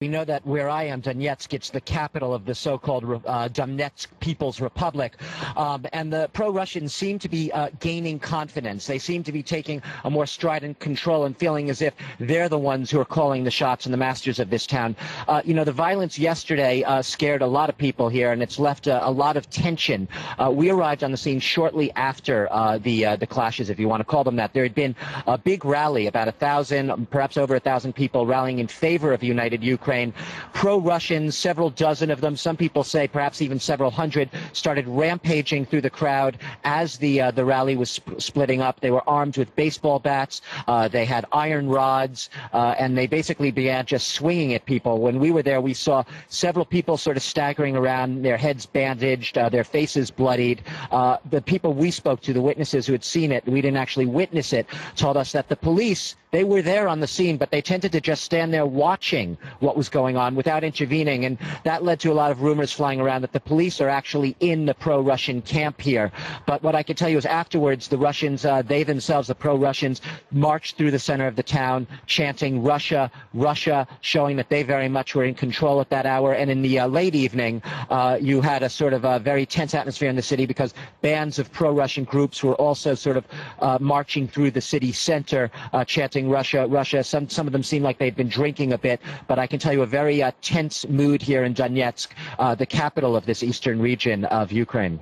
We know that where I am, Donetsk, it's the capital of the so-called Donetsk People's Republic, and the pro-Russians seem to be gaining confidence. They seem to be taking a more strident control and feeling as if they're the ones who are calling the shots and the masters of this town. The violence yesterday scared a lot of people here, and it's left a lot of tension. We arrived on the scene shortly after the clashes, if you want to call them that. There had been a big rally, about 1,000, perhaps over 1,000 people rallying in favor of united Ukraine. Pro-Russians, several dozen of them, some people say perhaps even several hundred, started rampaging through the crowd as the rally was splitting up. They were armed with baseball bats, they had iron rods, and they basically began just swinging at people. When we were there, we saw several people sort of staggering around, their heads bandaged, their faces bloodied. The people we spoke to, the witnesses who had seen it, we didn't actually witness it, told us that the police, they were there on the scene, but they tended to just stand there watching what was going on without intervening. And that led to a lot of rumors flying around that the police are actually in the pro-Russian camp here. But what I can tell you is afterwards, the Russians, they themselves, the pro-Russians, marched through the center of the town, chanting Russia, Russia, showing that they very much were in control at that hour. And in the late evening, you had a sort of a very tense atmosphere in the city because bands of pro-Russian groups were also sort of marching through the city center, chanting Russia, Russia. Some of them seemed like they'd been drinking a bit, but I can tell you a very tense mood here in Donetsk, the capital of this eastern region of Ukraine.